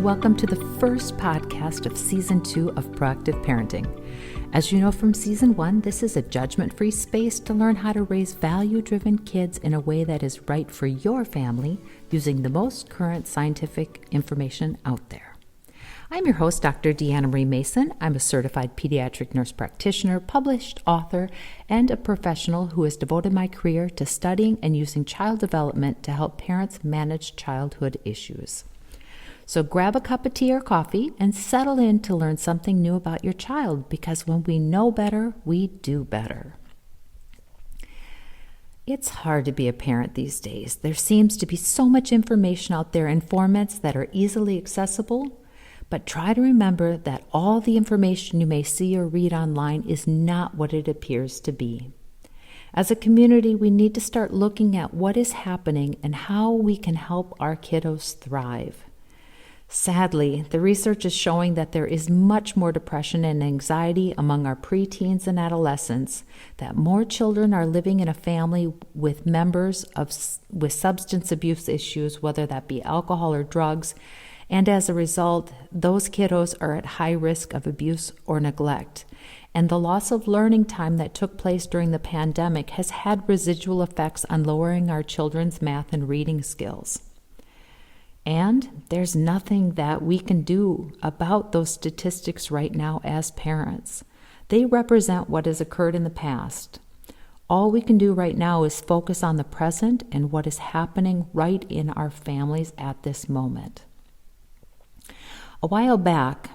welcome to the first podcast of Season 2 of Proactive Parenting. As you know from Season 1, this is a judgment-free space to learn how to raise value-driven kids in a way that is right for your family using the most current scientific information out there. I'm your host, Dr. Deanna Marie Mason. I'm a certified pediatric nurse practitioner, published author, and a professional who has devoted my career to studying and using child development to help parents manage childhood issues. So grab a cup of tea or coffee and settle in to learn something new about your child, because when we know better, we do better. It's hard to be a parent these days. There seems to be so much information out there in formats that are easily accessible, but try to remember that all the information you may see or read online is not what it appears to be. As a community, we need to start looking at what is happening and how we can help our kiddos thrive. Sadly, the research is showing that there is much more depression and anxiety among our preteens and adolescents, that more children are living in a family with members with substance abuse issues, whether that be alcohol or drugs, and as a result, those kiddos are at high risk of abuse or neglect. And the loss of learning time that took place during the pandemic has had residual effects on lowering our children's math and reading skills. And there's nothing that we can do about those statistics right now as parents. They represent what has occurred in the past. All we can do right now is focus on the present and what is happening right in our families at this moment. A while back,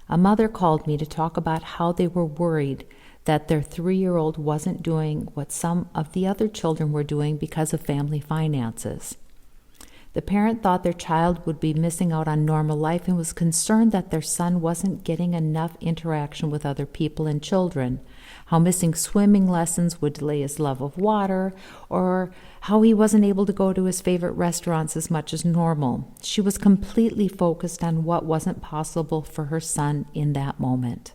a mother called me to talk about how they were worried that their 3-year-old wasn't doing what some of the other children were doing because of family finances. The parent thought their child would be missing out on normal life and was concerned that their son wasn't getting enough interaction with other people and children, how missing swimming lessons would delay his love of water, or how he wasn't able to go to his favorite restaurants as much as normal. She was completely focused on what wasn't possible for her son in that moment.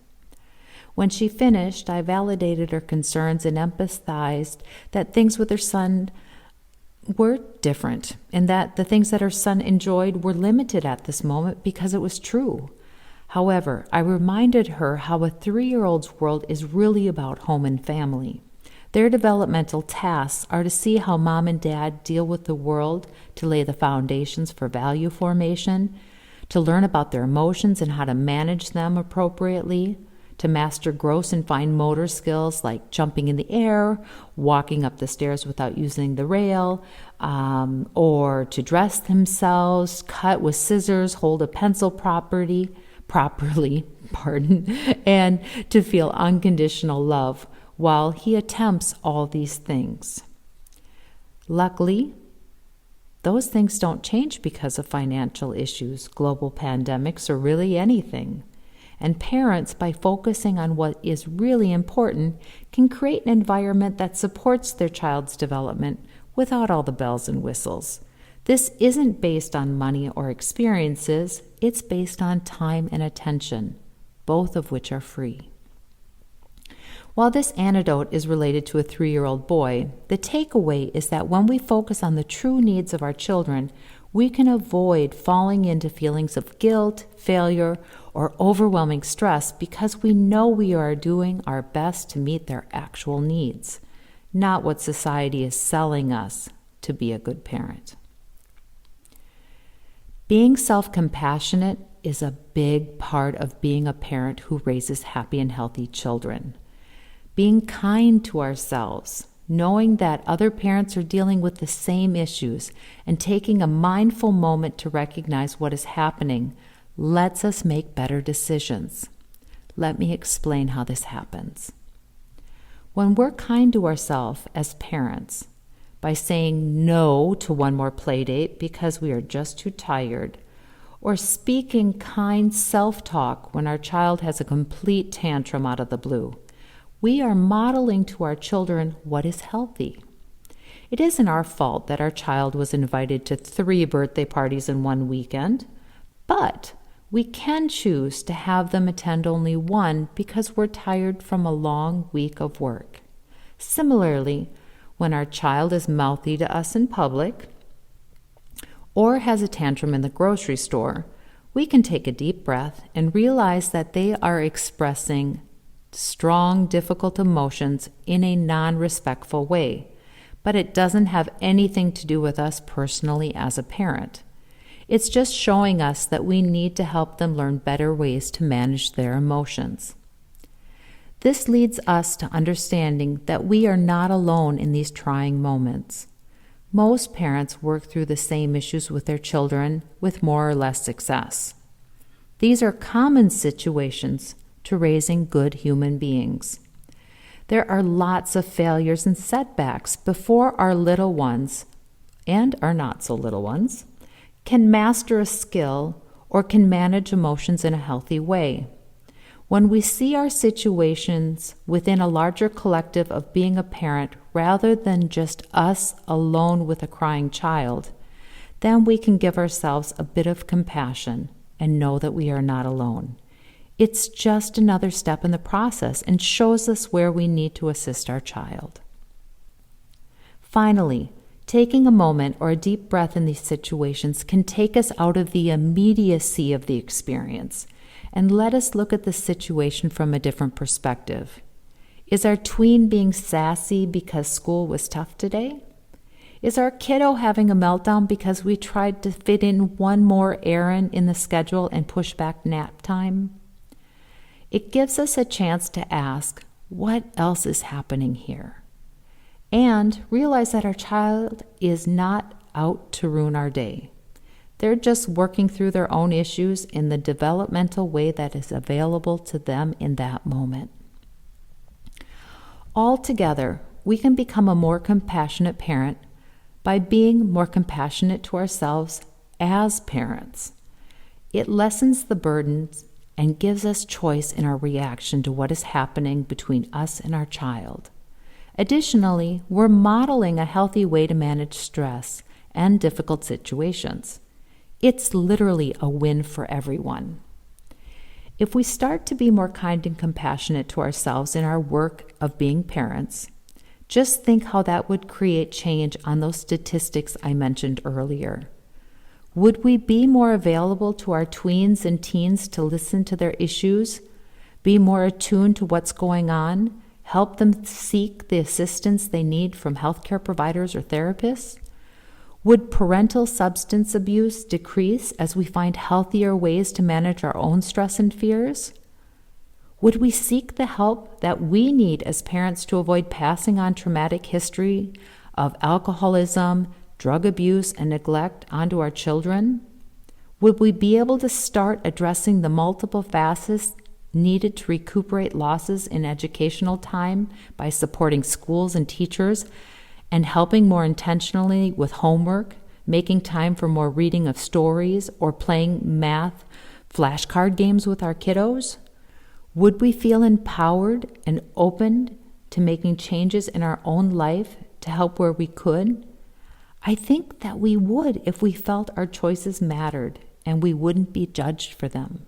When she finished, I validated her concerns and empathized that things with her son were different, and that the things that her son enjoyed were limited at this moment because it was true. However, I reminded her how a 3-year-old's world is really about home and family. Their developmental tasks are to see how mom and dad deal with the world, to lay the foundations for value formation, to learn about their emotions and how to manage them appropriately, to master gross and fine motor skills like jumping in the air, walking up the stairs without using the rail, or to dress themselves, cut with scissors, hold a pencil properly, and to feel unconditional love while he attempts all these things. Luckily, those things don't change because of financial issues, global pandemics, or really anything. And parents, by focusing on what is really important, can create an environment that supports their child's development without all the bells and whistles. This isn't based on money or experiences, it's based on time and attention, both of which are free. While this anecdote is related to a 3-year-old boy, the takeaway is that when we focus on the true needs of our children, we can avoid falling into feelings of guilt, failure, or overwhelming stress because we know we are doing our best to meet their actual needs, not what society is selling us to be a good parent. Being self-compassionate is a big part of being a parent who raises happy and healthy children. Being kind to ourselves, knowing that other parents are dealing with the same issues, and taking a mindful moment to recognize what is happening lets us make better decisions. Let me explain how this happens. When we're kind to ourselves as parents, by saying no to one more play date because we are just too tired, or speaking kind self-talk when our child has a complete tantrum out of the blue, we are modeling to our children what is healthy. It isn't our fault that our child was invited to 3 birthday parties in one weekend, but we can choose to have them attend only one because we're tired from a long week of work. Similarly, when our child is mouthy to us in public or has a tantrum in the grocery store, we can take a deep breath and realize that they are expressing strong, difficult emotions in a non-respectful way, but it doesn't have anything to do with us personally as a parent. It's just showing us that we need to help them learn better ways to manage their emotions. This leads us to understanding that we are not alone in these trying moments. Most parents work through the same issues with their children with more or less success. These are common situations to raising good human beings. There are lots of failures and setbacks before our little ones, and our not so little ones, can master a skill or can manage emotions in a healthy way. When we see our situations within a larger collective of being a parent rather than just us alone with a crying child, then we can give ourselves a bit of compassion and know that we are not alone. It's just another step in the process and shows us where we need to assist our child. Finally, taking a moment or a deep breath in these situations can take us out of the immediacy of the experience and let us look at the situation from a different perspective. Is our tween being sassy because school was tough today? Is our kiddo having a meltdown because we tried to fit in one more errand in the schedule and push back nap time? It gives us a chance to ask, what else is happening here? And realize that our child is not out to ruin our day. They're just working through their own issues in the developmental way that is available to them in that moment. Altogether, we can become a more compassionate parent by being more compassionate to ourselves as parents. It lessens the burdens and gives us choice in our reaction to what is happening between us and our child. Additionally, we're modeling a healthy way to manage stress and difficult situations. It's literally a win for everyone. If we start to be more kind and compassionate to ourselves in our work of being parents, just think how that would create change on those statistics I mentioned earlier. Would we be more available to our tweens and teens to listen to their issues, be more attuned to what's going on, help them seek the assistance they need from healthcare providers or therapists? Would parental substance abuse decrease as we find healthier ways to manage our own stress and fears? Would we seek the help that we need as parents to avoid passing on traumatic history of alcoholism, drug abuse, and neglect onto our children? Would we be able to start addressing the multiple facets needed to recuperate losses in educational time by supporting schools and teachers and helping more intentionally with homework, making time for more reading of stories, or playing math flashcard games with our kiddos? Would we feel empowered and open to making changes in our own life to help where we could? I think that we would if we felt our choices mattered and we wouldn't be judged for them.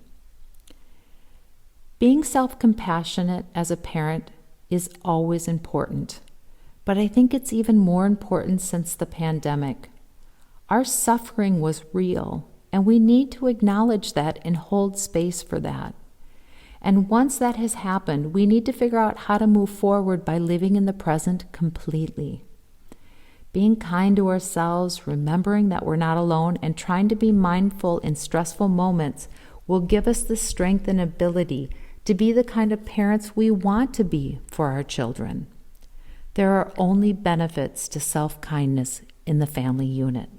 Being self-compassionate as a parent is always important. But I think it's even more important since the pandemic. Our suffering was real, and we need to acknowledge that and hold space for that. And once that has happened, we need to figure out how to move forward by living in the present completely. Being kind to ourselves, remembering that we're not alone, and trying to be mindful in stressful moments will give us the strength and ability to be the kind of parents we want to be for our children. There are only benefits to self-kindness in the family unit.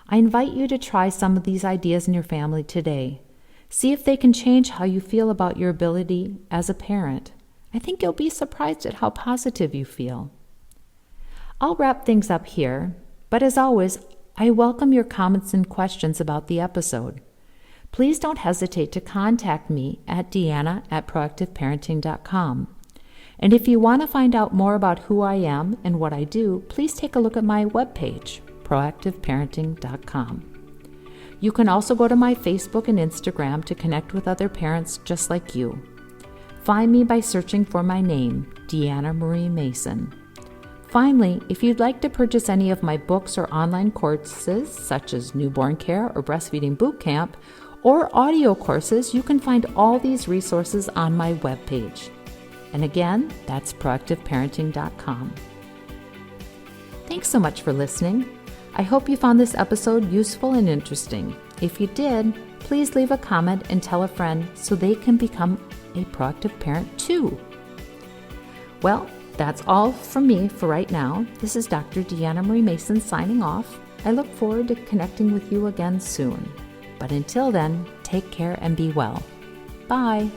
I invite you to try some of these ideas in your family today. See if they can change how you feel about your ability as a parent. I think you'll be surprised at how positive you feel. I'll wrap things up here, but as always, I welcome your comments and questions about the episode. Please don't hesitate to contact me at deanna@proactiveparenting.com. And if you want to find out more about who I am and what I do, please take a look at my webpage, proactiveparenting.com. You can also go to my Facebook and Instagram to connect with other parents just like you. Find me by searching for my name, Deanna Marie Mason. Finally, if you'd like to purchase any of my books or online courses, such as Newborn Care or Breastfeeding Bootcamp, or audio courses, you can find all these resources on my webpage. And again, that's proactiveparenting.com. Thanks so much for listening. I hope you found this episode useful and interesting. If you did, please leave a comment and tell a friend so they can become a proactive parent too. Well, that's all from me for right now. This is Dr. Deanna Marie Mason signing off. I look forward to connecting with you again soon. But until then, take care and be well. Bye.